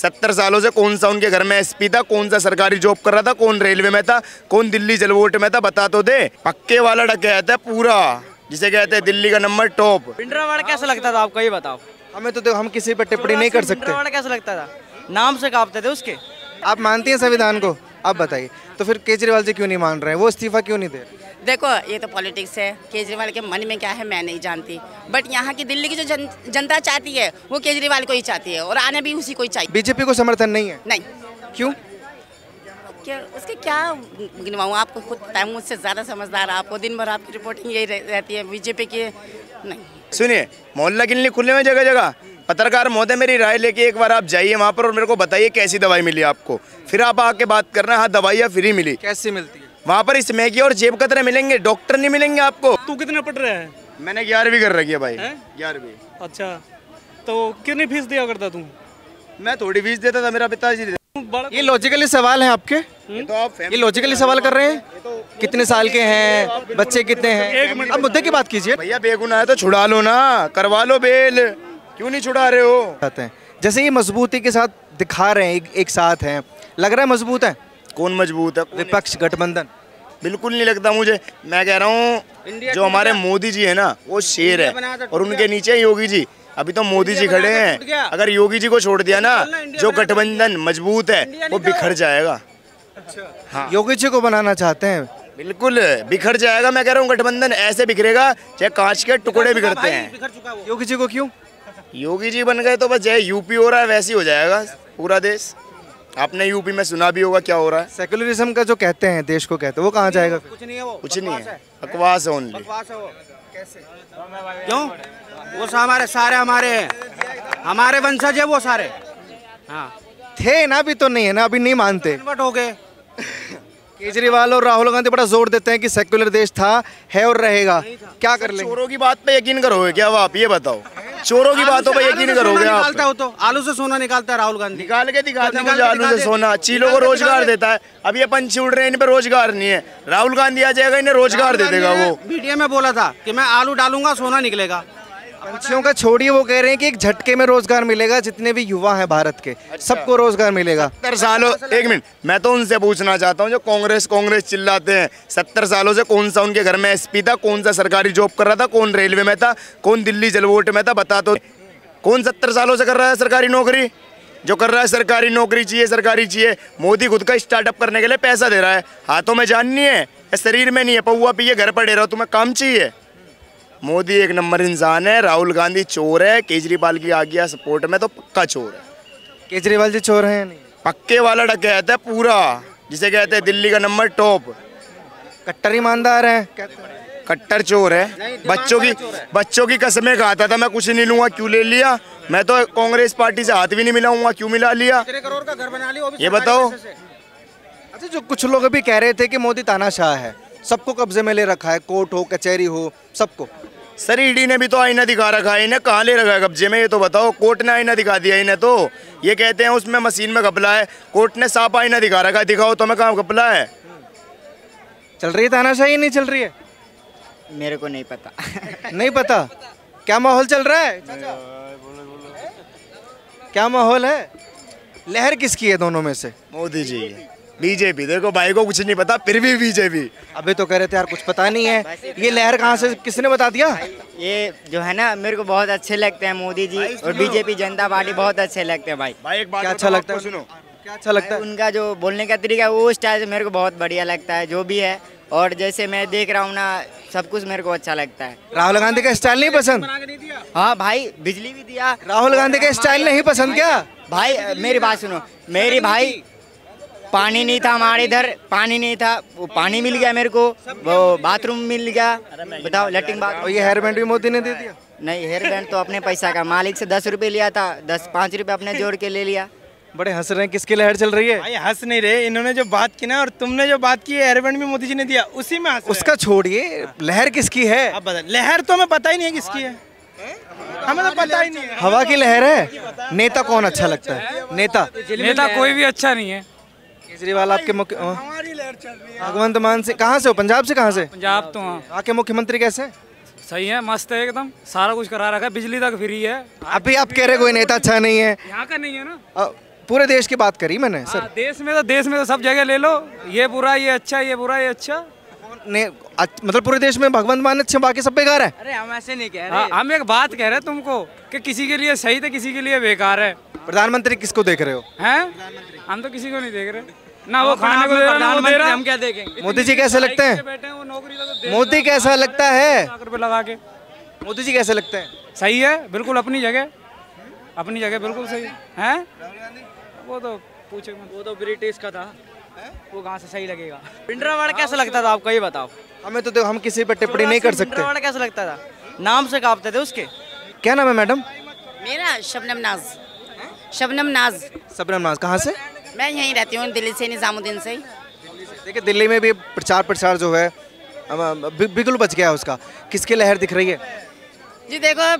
70 सालों से कौन सा उनके घर में एसपी था, कौन सा सरकारी जॉब कर रहा था, कौन रेलवे में था, कौन दिल्ली जलवोट में था, बता तो दे। पक्के वाला डकैत है पूरा, जिसे कहते हैं दिल्ली का नंबर टॉप। भिंडरावाड़ा कैसा लगता था आपको, ये बताओ हमें तो देखो, हम किसी पर टिप्पणी नहीं कर सकते। भिंडरावाड़ा कैसा लगता था, नाम से कांपते थे उसके। आप मानती हैं संविधान को? आप बताइए, तो फिर केजरीवाल जी क्यों नहीं मान रहे हैं? वो इस्तीफा क्यों नहीं दे रहे? देखो ये तो पॉलिटिक्स है, केजरीवाल के मन में क्या है मैं नहीं जानती, बट यहाँ की दिल्ली की जो जनता चाहती है वो केजरीवाल को ही चाहती है और आने भी उसी को ही चाहिए। बीजेपी को समर्थन नहीं है? नहीं। क्यों? क्या उसके क्या गिनवाऊँ, आपको खुद पता है, मुझसे ज़्यादा समझदार आपको, दिन भर आपकी रिपोर्टिंग यही रहती है बीजेपी की। नहीं सुनिए, मोहल्ला क्लिनिक खुले हुए जगह जगह। पत्रकार महोदय, मेरी राय लेके एक बार आप जाइए वहाँ पर और मेरे को बताइए कैसी दवाई मिली आपको, फिर आप आके बात करना। हाँ, दवाइयाँ फ्री मिली। कैसी मिलती है? वहाँ पर इसमें की और जेब कतरे मिलेंगे, डॉक्टर नहीं मिलेंगे आपको। तू कितने पढ़ रहा है? मैंने 11वीं कर रखी है भाई। 11वीं। अच्छा, तो कितनी फीस दिया करता तू? मैं थोड़ी फीस देता था, मेरा पिताजी देता। ये लॉजिकली सवाल है आपके? तो आप ये लॉजिकली सवाल कर रहे हैं? कितने साल के हैं, बच्चे कितने हैं? अब मुद्दे की बात कीजिए। भैया बेगुनाह है तो छुड़ा लो ना, करवा लो बेल, क्यों नहीं छुड़ा रहे हो? जैसे ये मजबूती के साथ दिखा रहे हैं, एक साथ हैं, लग रहा है मजबूत है। कौन मजबूत है? विपक्ष गठबंधन। बिल्कुल नहीं लगता मुझे। मैं कह रहा हूँ जो हमारे मोदी जी है ना, वो शेर है और उनके नीचे योगी जी। अभी तो मोदी जी खड़े हैं, अगर योगी जी को छोड़ दिया ना, जो गठबंधन मजबूत है वो बिखर जाएगा। हाँ, योगी जी को बनाना चाहते हैं? बिल्कुल बिखर जाएगा। मैं कह रहा हूँ गठबंधन ऐसे बिखरेगा चाहे कांच के टुकड़े बिखरते हैं। योगी जी को क्यों? योगी जी बन गए तो बस जय यूपी हो रहा है वैसे ही हो जाएगा पूरा देश। आपने यूपी में सुना भी होगा क्या हो रहा है। सेकुलरिज्म का जो कहते हैं, देश को कहते हैं, वो कहाँ जाएगा? कुछ नहीं है वो, कुछ नहीं है, बकवास है ओनली। क्यों? वो हमारे हमारे वंशज है वो सारे। हाँ थे ना, अभी तो नहीं है ना, अभी नहीं मानते, कन्वर्ट हो गए। केजरीवाल और राहुल गांधी बड़ा जोर देते हैं कि सेक्युलर देश था, है और रहेगा। क्या कर लेंगे? चोरों की बात पे यकीन करोगे क्या आप? ये बताओ, चोरों की बातों पे यकीन करोगे आप? निकालता हो तो आलू से सोना निकालता है राहुल गांधी। निकाल के दिखाते हैं मुझे आलू से सोना। चीलों को रोजगार देता है। अब ये पंछी उड़ रहे हैं, इन पे रोजगार नहीं है। राहुल गांधी आ जाएगा, इन्हें रोजगार दे देगा। वो मीडिया में बोला था कि मैं आलू डालूंगा सोना निकलेगा। पंछियों का छोड़िए, वो कह रहे हैं कि एक झटके में रोजगार मिलेगा, जितने भी युवा हैं भारत के सबको रोजगार मिलेगा। 70 सालों, एक मिनट, मैं तो उनसे पूछना चाहता हूँ जो कांग्रेस चिल्लाते हैं। 70 सालों से कौन सा उनके घर में एसपी था, कौन सा सरकारी जॉब कर रहा था, कौन रेलवे में था, कौन दिल्ली जलवोट में था, बता तो। कौन 70 सालों से कर रहा है सरकारी नौकरी? जो कर रहा है सरकारी नौकरी चाहिए, सरकारी चाहिए। मोदी खुद का स्टार्टअप करने के लिए पैसा दे रहा है, हाथों में जान नहीं है, शरीर में नहीं है। पौवा पिए घर पड़े रहो, तुम्हें काम चाहिए। मोदी एक नंबर इंसान है, राहुल गांधी चोर है, केजरीवाल की आ गया सपोर्ट में तो पक्का चोर है। केजरीवाल जी चोर हैं? नहीं, पक्के वाला डकैत है पूरा, जिसे कहते हैं दिल्ली का नंबर टॉप। कट्टर ईमानदार है, कट्टर चोर है। बच्चों की कसमें खाता था मैं कुछ नहीं लूंगा, क्यों ले लिया? मैं तो कांग्रेस पार्टी से हाथ भी नहीं मिलाऊंगा, क्यों मिला लिया? 3 करोड़ का घर बना लिया, ये बताओ। अच्छा, जो कुछ लोग अभी कह रहे थे कि मोदी तानाशाह है, सबको कब्जे में ले रखा है, कोर्ट हो कचहरी हो सबको। सर ईडी ने भी तो आईना दिखा रखा है, इन्हें कहाँ ले रखा है कब्जे में? ये तो बताओ। कोर्ट ने आईना दिखा दिया इन्हें तो। ये कहते हैं उसमें मशीन में घपला है, कोर्ट ने साफ आईना दिखा रखा है, दिखाओ तो मैं कहाँ घपला है। चल रही है तानाशाही? नहीं चल रही है? मेरे को नहीं पता। नहीं पता? क्या माहौल चल रहा है? क्या माहौल है? लहर किसकी है दोनों में से? मोदी जी की। बीजेपी, देखो भाई को कुछ नहीं पता फिर भी बीजेपी। अभी तो कह रहे थे यार कुछ पता नहीं है, ये लहर कहाँ से, किसने बता दिया? ये जो है ना, मेरे को बहुत अच्छे लगते हैं मोदी जी और बीजेपी जनता पार्टी बहुत अच्छे लगते हैं भाई। भाई एक बात क्या अच्छा लगता है? सुनो, क्या अच्छा लगता है? उनका जो बोलने का तरीका है वो स्टाइल से मेरे को बहुत बढ़िया लगता है, जो भी है। और जैसे मैं देख रहा हूँ ना, सब कुछ मेरे को अच्छा लगता है। राहुल गांधी का स्टाइल नहीं पसंद? हाँ भाई, बिजली भी दिया। राहुल गांधी का स्टाइल नहीं पसंद क्या? भाई मेरी बात सुनो, मेरी भाई, पानी नहीं था हमारे इधर, पानी नहीं था, वो पानी मिल गया मेरे को, वो बाथरूम मिल गया, बताओ, लैट्रिन बाथरूम। और ये हेयर बैंड भी मोदी ने दे दिया? नहीं, हेयर बैंड तो अपने पैसा का, मालिक से 10 रुपये लिया था, 5 रुपये अपने जोड़ के ले लिया। बड़े हंस रहे हैं, किसकी लहर चल रही है? भाई हंस नहीं रहे, इन्होंने जो बात की ना और तुमने जो बात की, हेयर बैंड भी मोदी जी ने दिया, उसी में हंस। उसका छोड़िए, लहर किसकी है? अब बता, लहर तो हमें पता ही नहीं है किसकी है, हमें तो पता ही नहीं है। हवा की लहर है। नेता कौन अच्छा लगता है? नेता कोई भी अच्छा नहीं है। केजरीवाल आपके मुख्य, भगवंत मान से कहाँ से हो? पंजाब से? कहाँ से? पंजाब तो हाँ। आपके मुख्यमंत्री कैसे? सही है, मस्त है एकदम, सारा कुछ करा रखा है, बिजली तक फ्री है। अभी आप कह रहे कोई नेता अच्छा नहीं है। यहाँ का नहीं है ना, पूरे देश की बात करी मैंने सर। हाँ, देश में तो सब जगह ले लो, ये बुरा ये अच्छा, ये बुरा ये अच्छा। ने मतलब पूरे देश में भगवंत मान अच्छे बाकी सब बेकार है। अरे हम ऐसे नहीं कह हाँ, हम एक बात कह रहे हैं तुमको कि किसी के लिए सही तो किसी के लिए बेकार है। प्रधानमंत्री किसको देख रहे हो? हैं? हम तो किसी को नहीं देख रहे ना, वो खाने को दे रहा ना वो दे रहा। हम क्या देखेंगे? मोदी जी कैसे लगते हैं? बैठे हैं वो नौकरी तो मोदी कैसा लगता है? रुपए लगा के। मोदी जी कैसे लगते हैं? सही है, बिल्कुल अपनी जगह बिल्कुल सही है। वो तो पूछे मत। वो तो ब्रिटिश का था, वो कहाँ से सही लगेगा। भिंडरावाड़ा कैसा लगता था आपको, ये बताओ। हमें तो देखो, हम किसी पर टिप्पणी नहीं कर सकते। भिंडरावाड़ा कैसा लगता था? नाम से कांपते थे उसके। क्या नाम है मैडम? मेरा शबनम नाज। शबनम नाज। सबरम नाज। कहाँ से? मैं यहीं रहती हूँ, दिल्ली से, निज़ामुद्दीन से। देखिए दिल्ली में भी प्रचार जो है बिल्कुल बच गया है उसका। किसकी लहर दिख रही है? जी देखो,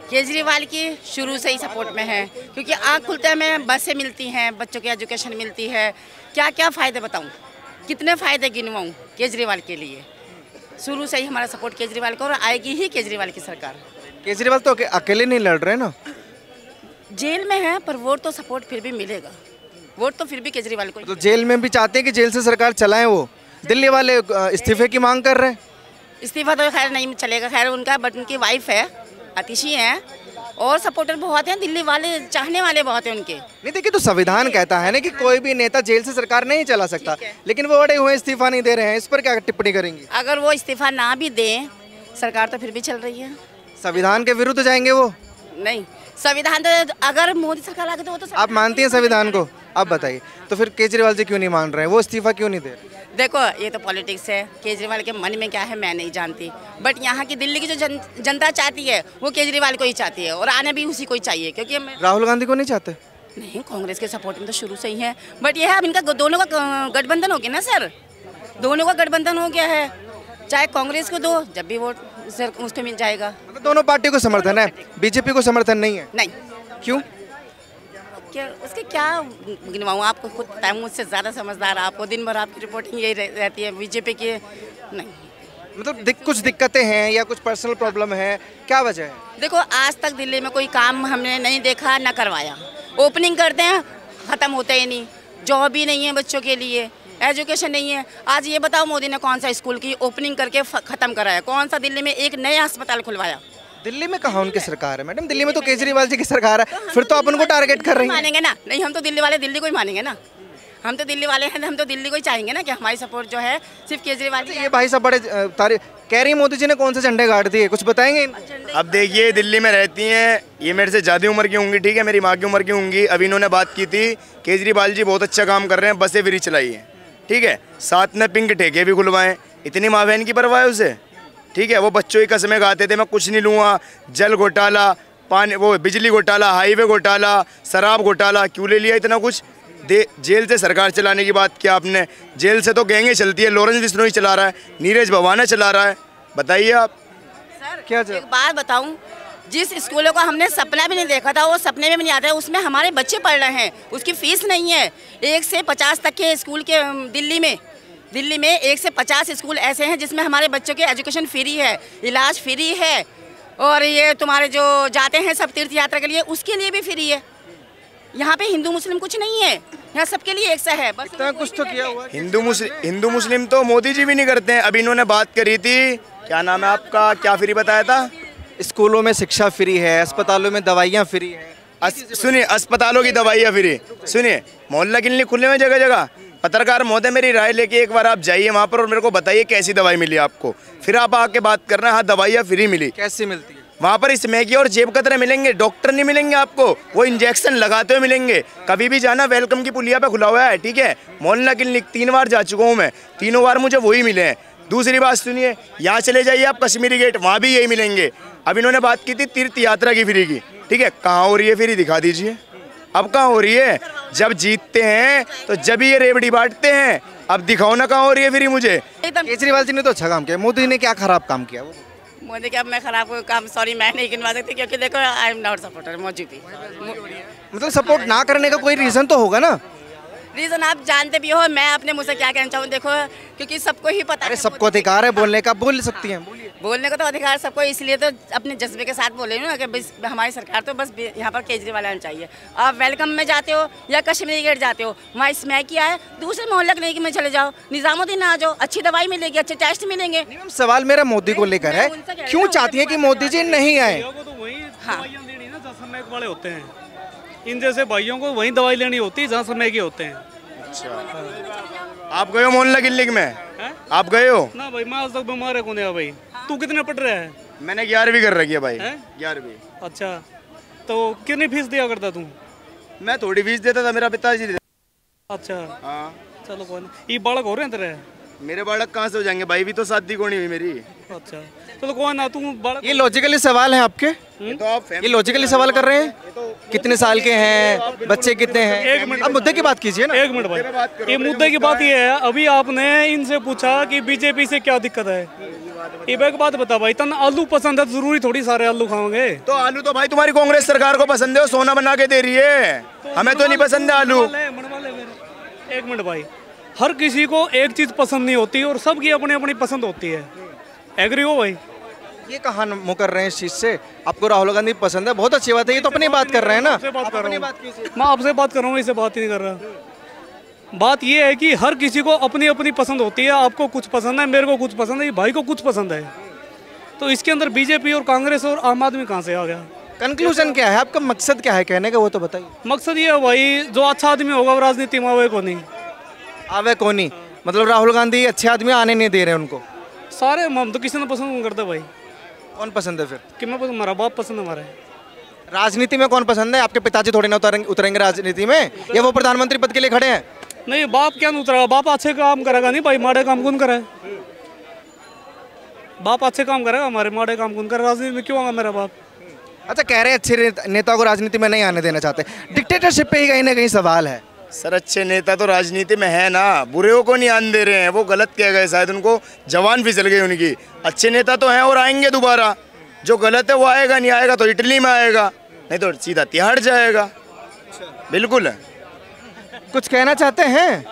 केजरीवाल की शुरू से ही सपोर्ट में है, क्योंकि आँख खुलते हमें बसें मिलती हैं, बच्चों की एजुकेशन मिलती है। क्या क्या फ़ायदे बताऊँ, कितने फ़ायदे गिनवाऊँ केजरीवाल के लिए। शुरू से ही हमारा सपोर्ट केजरीवाल को, और आएगी ही केजरीवाल की सरकार। केजरीवाल तो अकेले नहीं लड़ रहे ना, जेल में है, पर वोट तो सपोर्ट फिर भी मिलेगा। वोट तो फिर भी केजरीवाल को। तो जेल में भी चाहते हैं कि जेल से सरकार चलाएं। वो दिल्ली वाले इस्तीफे की मांग कर रहे हैं। इस्तीफा तो खैर नहीं चलेगा, खैर उनका, बट उनकी वाइफ है, आतिशी हैं, और सपोर्टर बहुत हैं, दिल्ली वाले चाहने वाले बहुत हैं उनके। नहीं देखिए, तो संविधान कहता है ना कि कोई भी नेता जेल से सरकार नहीं चला सकता, लेकिन वो अड़े हुए इस्तीफा नहीं दे रहे हैं। इस पर क्या टिप्पणी करेंगी? अगर वो इस्तीफा ना भी दें, सरकार तो फिर भी चल रही है। संविधान के विरुद्ध जाएंगे वो? नहीं, संविधान तो अगर मोदी सरकार आ गई तो वो तो आप मानती हैं संविधान को? आप बताइए, तो फिर केजरीवाल जी क्यों नहीं मान रहे हैं? वो इस्तीफा क्यों नहीं दे रहे? देखो, ये तो पॉलिटिक्स है, केजरीवाल के मन में क्या है मैं नहीं जानती, बट यहाँ की दिल्ली की जो जनता चाहती है वो केजरीवाल को ही चाहती है, और आने भी उसी को ही चाहिए। क्योंकि राहुल गांधी को नहीं चाहते? नहीं, कांग्रेस के सपोर्ट में तो शुरू से ही है, बट यह है अब इनका दोनों का गठबंधन हो गया ना सर, दोनों का गठबंधन हो गया है। चाहे कांग्रेस को दो, जब भी वोट सर उसको मिल जाएगा। मतलब दोनों पार्टियों को समर्थन है, बीजेपी को समर्थन नहीं है? नहीं। क्यों? क्या उसके क्या गिनवाऊँ, आपको खुद पता है, मुझसे ज़्यादा समझदार आपको, दिन भर आपकी रिपोर्टिंग यही रहती है बीजेपी की। नहीं, मतलब कुछ दिक्कतें हैं या कुछ पर्सनल प्रॉब्लम है, क्या वजह है? देखो, आज तक दिल्ली में कोई काम हमने नहीं देखा, ना करवाया। ओपनिंग करते हैं, ख़त्म होते ही नहीं। जॉब ही नहीं है बच्चों के लिए, एजुकेशन नहीं है। आज ये बताओ, मोदी ने कौन सा स्कूल की ओपनिंग करके ख़त्म कराया? कौन सा दिल्ली में एक नया अस्पताल खुलवाया? दिल्ली में कहाँ उनकी सरकार है मैडम? दिल्ली में तो केजरीवाल जी की सरकार है, फिर तो आप उनको टारगेट कर रही हैं। मानेंगे ना? नहीं, हम तो दिल्ली वाले दिल्ली को ही मानेंगे ना। हम तो दिल्ली वाले हैं, हम तो दिल्ली को ही चाहेंगे ना कि हमारी सपोर्ट जो है सिर्फ केजरीवाल की। ये भाई साहब बड़े कह रही मोदी जी ने कौन से झंडे गाड़ दिए, कुछ बताएंगे? अब देखिए, दिल्ली में रहती हैं, ये मेरे से ज़्यादा उम्र की होंगी, ठीक है, मेरी माँ की उम्र की होंगी। अभी इन्होंने बात की थी, केजरीवाल जी बहुत अच्छा काम कर रहे हैं, बसें फ्री चलाई हैं, ठीक है, साथ में पिंक ठेके भी खुलवाएं। इतनी माँ बहन की परवाह है उसे, ठीक है। वो बच्चों की कसमें खाते थे, मैं कुछ नहीं लूँगा, जल घोटाला, पानी, वो बिजली घोटाला, हाईवे घोटाला, शराब घोटाला, क्यों ले लिया इतना कुछ? जेल से सरकार चलाने की बात किया आपने, जेल से तो गैंगें चलती है, लॉरेंस बिश्नोई चला रहा है, नीरज भवाना चला रहा है, बताइए आप। सर क्या एक बात बताऊं, जिस स्कूलों का हमने सपना भी नहीं देखा था, वो सपने में भी नहीं आता है, उसमें हमारे बच्चे पढ़ रहे हैं, उसकी फीस नहीं है। 1 से 50 तक के स्कूल के दिल्ली में 1 से 50 स्कूल ऐसे हैं जिसमें हमारे बच्चों के एजुकेशन फ्री है, इलाज फ्री है, और ये तुम्हारे जो जाते हैं सब तीर्थ यात्रा के लिए, उसके लिए भी फ्री है। यहाँ पे हिंदू मुस्लिम कुछ नहीं है, यहाँ सबके लिए एक सा है। बस इतना कुछ तो किया हुआ। हिंदू मुस्लिम तो मोदी जी भी नहीं करते हैं। अभी इन्होंने बात करी थी, क्या नाम है आपका, क्या फ्री बताया था? स्कूलों में शिक्षा फ्री है, अस्पतालों में दवाइयाँ फ्री है। सुनिए, अस्पतालों की दवाइयाँ फ्री, सुनिए, मोहल्ला क्लिनिक खुले हुए जगह जगह। पत्रकार महोदय, मेरी राय लेके एक बार आप जाइए वहाँ पर और मेरे को बताइए कैसी दवाई मिली आपको, फिर आप आके बात करना। हाँ, दवाइयाँ फ्री मिली। कैसी मिलती है? वहाँ पर इस मैगी और जेब कतरे मिलेंगे, डॉक्टर नहीं मिलेंगे आपको, वो इंजेक्शन लगाते हुए मिलेंगे। कभी भी जाना, वेलकम की पुलिया पे खुला हुआ है, ठीक है। मोहल्ला क्लिनिक 3 बार जा चुका हूँ मैं, तीनों बार मुझे वही मिले हैं। दूसरी बात सुनिए, यहाँ चले जाइए आप कश्मीरी गेट, वहाँ भी यही मिलेंगे। अब इन्होंने बात की थी तीर्थ यात्रा की फ्री की, ठीक है, कहाँ हो रही है फ्री, दिखा दीजिए। अब कहाँ हो रही है? जब जीतते हैं तो जब ये रेवड़ी बांटते हैं, अब दिखाओ ना कहाँ हो रही है फ्री मुझे। केजरीवाल जी ने तो अच्छा काम किया, मोदी ने क्या खराब काम किया? वो मोदी के अब मैं खराब काम, सॉरी, मैं नहीं गिनवा सकती, क्योंकि देखो I am not supporter Modi की। मतलब सपोर्ट ना करने का कोई रीजन तो होगा ना? रीजन आप जानते भी हो, मैं अपने मुँह से क्या कहना चाहूँ, देखो, क्योंकि सबको ही पता है। अरे सबको अधिकार है बोलने का, बोल सकती हैं, बोलिए। बोलने को तो अधिकार सबको, इसलिए तो अपने जज्बे के साथ बोले ना कि बस हमारी सरकार तो बस यहाँ पर केजरीवाल आना चाहिए। आप वेलकम में जाते हो या कश्मीरी गेट जाते हो, वहाँ स्मैक किया है, दूसरे मोहल्ले क्लिनिक में चले जाओ, निजामुद्दीन आ जाओ, अच्छी दवाई मिलेगी, अच्छे टेस्ट मिलेंगे। सवाल मेरा मोदी को लेकर है, क्यों चाहती है कि मोदी जी नहीं आए? वाले होते हैं, इन जैसे भाइयों को वहीं दवाई लेनी होती है जहाँ समय के होते हैं। अच्छा, आप गए हो मोहल्ला क्लिनिक में? आप गए हो? ना भाई, मैं आज तक बीमार है कौन है भाई। तू कितने पढ़ रहा है? मैंने 11वीं कर रखी है भाई। 11वीं। अच्छा, तो कितनी फीस दिया करता तू? मैं थोड़ी फीस देता था, मेरा पिताजी देता। अच्छा हाँ, चलो कोई नहीं। ये बालक हो रहे हैं तेरे? मेरे बालक कहाँ से हो जाएंगे भाई, भी तो शादी को नहीं हुई मेरी। अच्छा चलो कोई ना, तू बालक। ये लॉजिकली सवाल है आपके? तो आप ये लॉजिकली सवाल कर रहे हैं? कितने साल के हैं, बच्चे कितने हैं? एक मिनट, अब मुद्दे की बात कीजिए ना। एक मिनट भाई, ये मुद्दे की बात ये है, अभी आपने इनसे पूछा कि बीजेपी से क्या दिक्कत है। ये एक बात बता भाई, तन आलू पसंद है, जरूरी थोड़ी सारे आलू खाओगे? तो आलू तो भाई तुम्हारी कांग्रेस सरकार को पसंद है, वो सोना बना के दे रही है, हमें तो नहीं पसंद है आलू। एक मिनट भाई, हर किसी को एक चीज पसंद नहीं होती और सबकी अपनी अपनी पसंद होती है। एग्री हो भाई? ये कहाँ मुँह कर रहे हैं इस चीज से? आपको राहुल गांधी पसंद है, बहुत अच्छी बात है, ये तो अपनी बात कर रहे हैं ना। मैं आपसे बात कर रहा हूँ, इससे बात ही नहीं कर रहा। बात ये है कि हर किसी को अपनी अपनी पसंद होती है। आपको कुछ पसंद है, मेरे को कुछ पसंद है, भाई को कुछ पसंद है, तो इसके अंदर बीजेपी और कांग्रेस और आम आदमी कहाँ से आ गया? कंक्लूजन क्या है आपका, मकसद क्या है कहने का, वो तो बताइए। मकसद ये है भाई, जो अच्छा आदमी होगा वो राजनीति में आवे को नहीं। आवे को नहीं मतलब राहुल गांधी अच्छे आदमी आने नहीं दे रहे उनको? सारे हम तो किसी ने पसंद नहीं करते भाई। कौन पसंद है फिर? कि मैं पसंद, हमारा बाप पसंद है। हमारे राजनीति में कौन पसंद है? आपके पिताजी थोड़ी ना उतरेंगे राजनीति में, या वो प्रधानमंत्री पद के लिए खड़े हैं? नहीं, बाप क्या नहीं उतरेगा, बाप अच्छे काम करेगा नहीं भाई, माड़े काम कौन करे? बाप अच्छे काम करेगा, हमारे माड़े काम कौन करे? राजनीति में क्यों आएगा मेरा बाप? अच्छा, कह रहे हैं अच्छे नेता को राजनीति में नहीं आने देना चाहते, डिक्टेटरशिप पे ही कहीं ना कहीं सवाल है। सर, अच्छे नेता तो राजनीति में है ना, बुरे को नहीं आने दे रहे हैं, वो गलत कह गए शायद, उनको जवान फिसल गई उनकी। अच्छे नेता तो हैं और आएंगे दोबारा, जो गलत है वो आएगा, नहीं आएगा तो इटली में आएगा, नहीं तो सीधा तिहाड़ जाएगा। बिल्कुल। कुछ कहना चाहते हैं?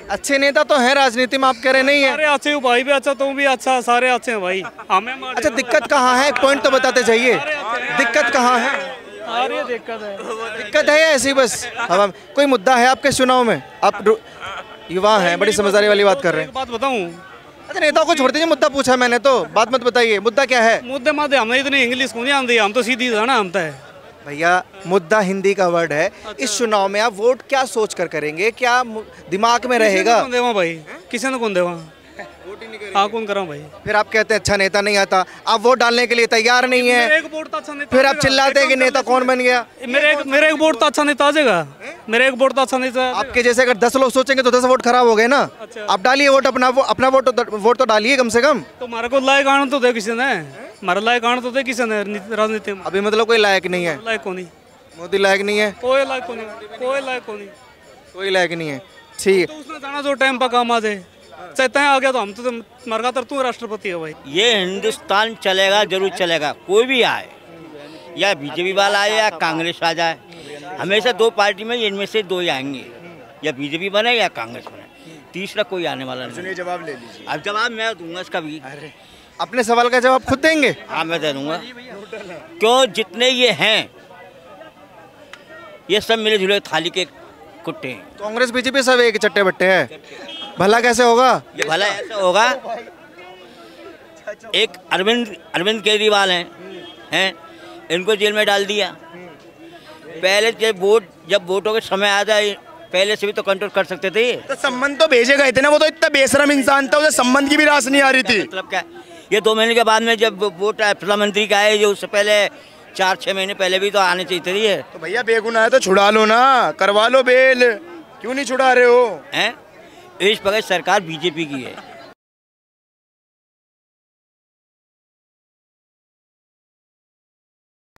अच्छे नेता तो हैं राजनीति में, आप कह रहे नहीं है? सारे अच्छे हो भाई, भी अच्छा, तुम भी अच्छा, सारे अच्छे हैं भाई। हमें अच्छा, दिक्कत कहाँ है? एक पॉइंट तो बताते जाइए, दिक्कत कहाँ है? अरे दिक्कत है, दिक्कत है या ऐसी बस हवा में? कोई मुद्दा है आपके चुनाव में? आप युवा हैं, बड़ी समझदारी वाली बात कर रहे हैं। बात बताऊं? अच्छा, नेताओं को छोड़ दीजिए, मुद्दा पूछा मैंने तो, बात मत बताइए, मुद्दा क्या है? मुद्दे मादे हमें इतनी इंग्लिश को नहीं आती, हम तो सीधी जाना हम तो। भैया, मुद्दा हिंदी का वर्ड है। इस चुनाव में आप वोट क्या सोच कर करेंगे, क्या दिमाग में रहेगा? कौन देवा भाई, किसी ने कौन देवा? हाँ, कौन करा भाई? फिर आप कहते हैं अच्छा नेता नहीं आता, आप वोट डालने के लिए तैयार नहीं है, एक वोट तो अच्छा नेता, फिर आप चिल्लाते हैं कि नेता कौन बन गया? मेरे एक वोट तो अच्छा नेता आ जाएगा, मेरे एक वोट तो अच्छा नेता। आपके जैसे अगर 10 लोग सोचेंगे तो 10 वोट खराब हो गए ना। आप डालिए वोट, अपना वोट तो डालिए कम से कम। तो हमारे को लायक आना तो दे किसी ने, हमारा लायक आना तो दे किसी ने राजनीति में। अभी मतलब कोई लायक नहीं है? लायक को नहीं, मोदी लायक नहीं है, कोई लायक को नहीं, कोई लायक को नहीं, कोई लायक नहीं है। ठीक है, तो उसने जाना जो टाइम पर काम आ जाए, चाहते हैं आ गया तो हम तो मरगा तर तू राष्ट्रपति है भाई। ये हिंदुस्तान चलेगा, जरूर चलेगा, कोई भी आए, या बीजेपी वाला आए या कांग्रेस आ जाए, हमेशा दो पार्टी में इनमें से दो ही आएंगे, या बीजेपी बने या कांग्रेस बने, तीसरा कोई आने वाला नहीं। जवाब ले लीजिए। अब जवाब मैं दूंगा इसका भी। अपने सवाल का जवाब खुद देंगे? हाँ, मैं दे दूंगा। क्यों, जितने ये हैं ये सब मिले जुले थाली के कुत्ते हैं। कांग्रेस बीजेपी सब एक चट्टे बट्टे हैं, भला कैसे होगा? ये भला ऐसा होगा, एक अरविंद केजरीवाल हैं, इनको जेल में डाल दिया। पहले जब वोटों के समय आ जाए, पहले से भी तो कंट्रोल कर सकते थे। तो संबंध तो भेजेगा इतना, वो तो इतना बेशरम इंसान था, उसे संबंध की भी रास नहीं आ रही थी। मतलब क्या, ये 2 महीने के बाद में जब वोट प्रधानमंत्री का है, जो उससे पहले 4-6 महीने पहले भी तो आने चाहिए थे। तो भैया बेगुनाह है तो छुड़ा लो ना, करवा लो बेल, क्यों नहीं छुड़ा रहे हो? हैं, इस प्रकार सरकार बीजेपी की है।